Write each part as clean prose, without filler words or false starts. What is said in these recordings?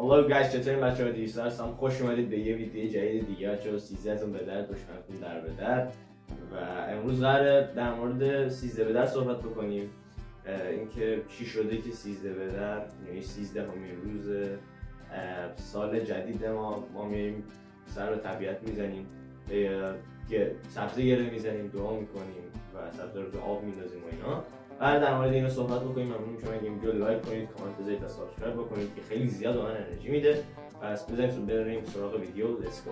Hello guys، چطورین بچه‌ها؟ دیستا هستم. خوش اومدید به یه ویدیو جدید دیگه. بچه‌ها 13 تون به در، دشمنتون در به در. و امروز قراره در مورد 13 به در صحبت بکنیم. اینکه چی شده که 13 به در، یعنی 13مین روز سال جدید ما میریم سر به طبیعت میزنیم، سبزه گره میزنیم، دعا میکنیم و سبزه رو تو آب میندازیم و اینا. بعد در مورد اینو صحبت بکنیم. ممنون میشم اگه ویدیو لایک کنید، کامنت بذارید و سابسکرایب بکنید که خیلی زیاد به من انرژی میده. پس بذارید بریم سراغ ویدیو. لیتس گو.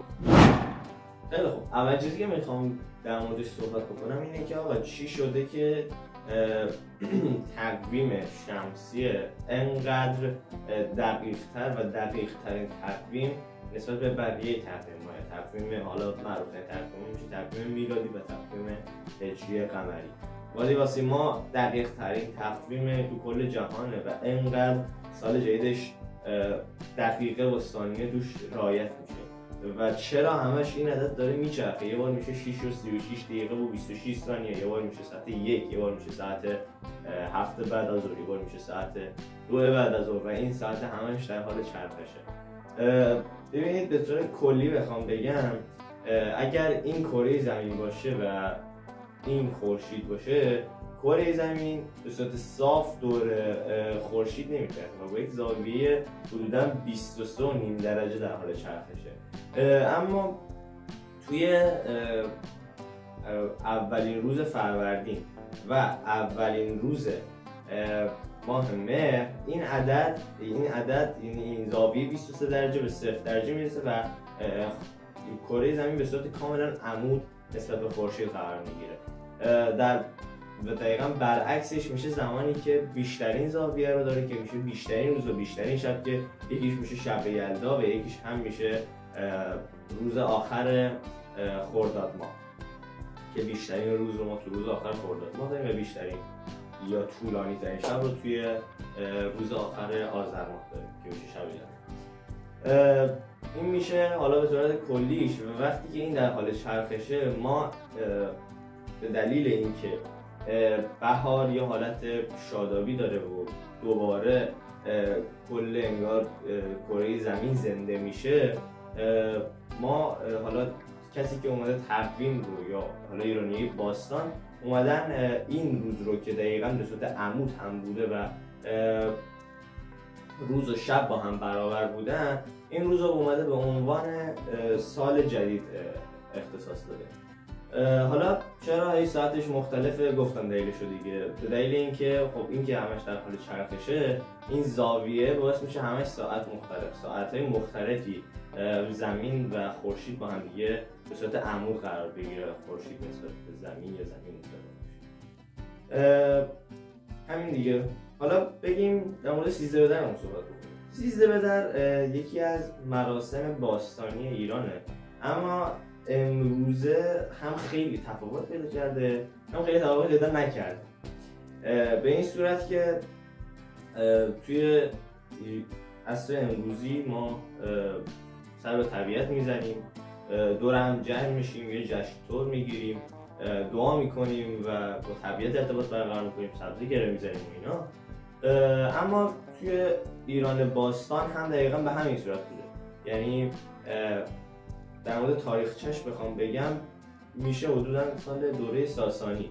خیلی خوب، اول چیزی که میخوام در موردش صحبت بکنم اینه که آقا چی شده که تقویم شمسی انقدر دقیق‌تر و دقیق‌ترین تقویم نسبت به بقیه تقویم حالا معروف‌ترین تقویم میشه تقویم میلادی و تقویم هجری قمری. ولی واسه ما دقیق ترین تقویم تو کل جهانه و انقدر سال جدیدش دقیقه و ثانیه توش رعایت میشه. و چرا همش این عدد داره میچرخه؟ یه بار میشه 6 و 36 دقیقه و 26 ثانیه، یه بار میشه ساعت 1، یه بار میشه ساعت 7 بعد از ظهر، یه بار میشه ساعت 2 بعد از ظهر و این ساعت همش در حال چرخشه. ببینید به طور کلی بخوام بگم، اگر این کره زمین باشه و این خورشید باشه، کره زمین به صورت صاف دور خورشید نمیچرخه و با یک زاویه حدوداً 23.5 درجه در حال چرخشه. اما توی اولین روز فروردین و اولین روز ماه مهر این عدد یعنی این زاویه 23 درجه به 0 درجه میرسه و کره زمین به صورت کاملا عمود نسبت به خورشید قرار میگیره. و دقیقاً برعکسش میشه زمانی که بیشترین زاویه رو داره، که میشه بیشترین روز و بیشترین شب، که یکیش میشه شب یلدا و یکیش هم میشه روز آخر خرداد ماه، که بیشترین روز رو ما تو روز آخر خرداد ماه داریم و بیشترین یا طولانی ترین شب رو توی روز آخر آذر ماه داریم که میشه شب یلدا. این میشه حالا به صورت کلیش. و وقتی که این در حال چرخشه، ما به دلیل اینکه بهار یه حالت شادابی داره و دوباره کل انگار کره زمین زنده میشه، ما حالا کسی که اومده تقویم رو یا حالا ایرانی باستان اومدن این روز رو که دقیقاً به صورت عمود هم بوده و روز و شب با هم برابر بودن، این روز رو اومده به عنوان سال جدید اختصاص داده. حالا چرا این ساعتش مختلفه؟ گفتم دلیلش رو دیگه. به دلیل اینکه خب این که همش در حال چرخشه، این زاویه باعث میشه همش ساعت مختلف، ساعت‌های مختلفی زمین و خورشید با هم دیگه به صورت عمود قرار بگیره. خورشید نسبت به زمین یا زمین مختلف. همین دیگه. حالا بگیم در مورد 13 به در هم صحبت بکنیم. 13 به در یکی از مراسم باستانی ایرانه، اما امروزه هم خیلی تفاوت پیدا کرده هم خیلی تفاوت پیدا نکرده. به این صورت که توی عصر امروزی ما سر به طبیعت میزنیم، دور هم جمع میشیم، یه جشن طور میگیریم، دعا میکنیم و با طبیعت ارتباط برقرار میکنیم، سبزه گره میزنیم و اینا. اما توی ایران باستان هم دقیقا به همین صورت بوده. یعنی در مورد تاریخچه‌اش بخوام بگم، میشه حدوداً سال دوره ساسانی،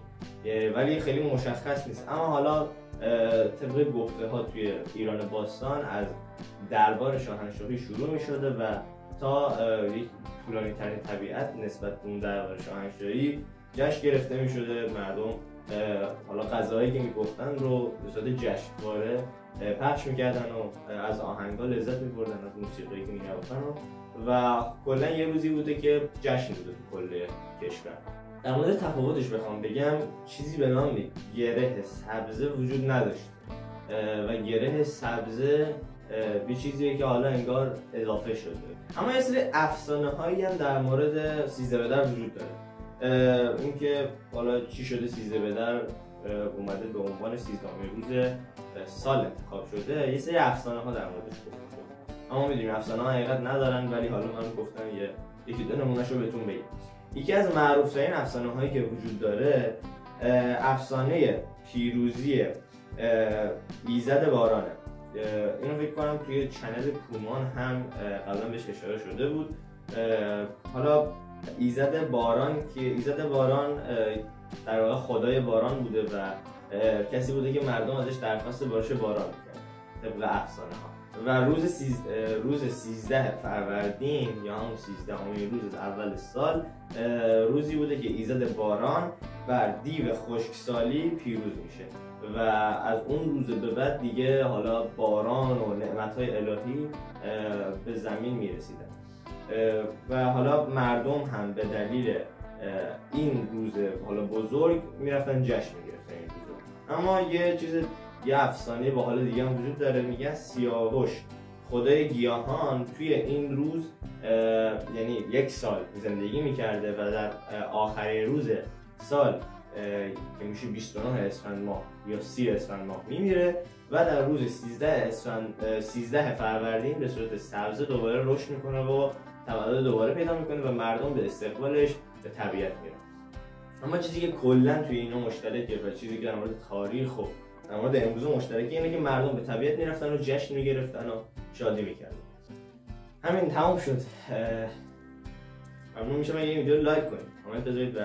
ولی خیلی مشخص نیست. اما حالا طبق گفته ها توی ایران باستان از دربار شاهنشاهی شروع میشده و تا یک طولانی ترین طبیعت نسبت به اون دربار شاهنشاهی جشن گرفته میشده. مردم حالا غذاهایی که میگفتن رو به صورت جشنواره پخش میکردن و از آهنگا لذت میبردن، از موسیقی که میگفتن و کلا یه روزی بوده که جشن بوده تو کل کشور. در مورد تفاوتش بخوام بگم، چیزی به نام گره سبزه وجود نداشت و گره سبزه به چیزیه که حالا انگار اضافه شده. اما یه سری افسانه هایی هم در مورد 13 به در وجود داره. اینکه حالا چی شده 13 به در اومده به عنوان 13مین روز سال انتخاب شده، یه سری افسانه ها در موردش گفته. اما میدونیم افسانه ها حقیقت ندارن، ولی حالا من گفتم یکی دو نمونه‌شو بهتون بگم. یکی از معروف‌ترین افسانه هایی که وجود داره افسانه پیروزی ایزد بارانه. اینو فکر کنم توی چنل پومان هم قبلا بهش اشاره شده بود. حالا ایزد باران در واقع خدای باران بوده و کسی بوده که مردم ازش درخواست بارش باران می‌کردن طبق افسانه ها. و روز 13 فروردین یا همون 13مین روز از اول سال روزی بوده که ایزد باران بر دیو خشکسالی پیروز میشه و از اون روز به بعد دیگه حالا باران و نعمت‌های الهی به زمین میرسیدن و حالا مردم هم به دلیل این روز حالا بزرگ میرفتن جشن میگرفتن این روز. اما یه افسانه با حال دیگه هم وجود داره، میگن سیاوش خدای گیاهان توی این روز یعنی 1 سال زندگی میکرده و در آخرین روز سال که میشه 29 اسفند ماه یا 30 اسفند ماه میمیره و در روز 13 فروردین به صورت سبزه دوباره رشد میکنه و تولد دوباره پیدا میکنه و مردم به استقبالش به طبیعت میرن. اما چیزی که کلا توی اینا مشترکه و چیزی که در مورد تاریخ و در مورد امروز مشترکه اینه که مردم به طبیعت میرفتن و جشن میگرفتن و شادی میکردن. همین تمام شد. ممنون میشم اگه این ویدیو رو لایک کنید، کامنت بذارید و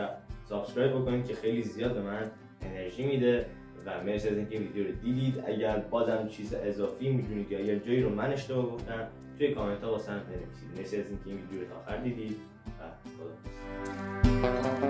سابسکرایب بکنید که خیلی زیاد به من انرژی میده و مرسی از اینکه این ویدیو رو دیدید. اگر بازم چیز اضافی میدونید یا اگر جایی رو من اشتباه گفتم توی کامنت ها واسه من بنویسید. مرسی از اینکه این ویدیو رو تا آخر دیدید و خداحافظ.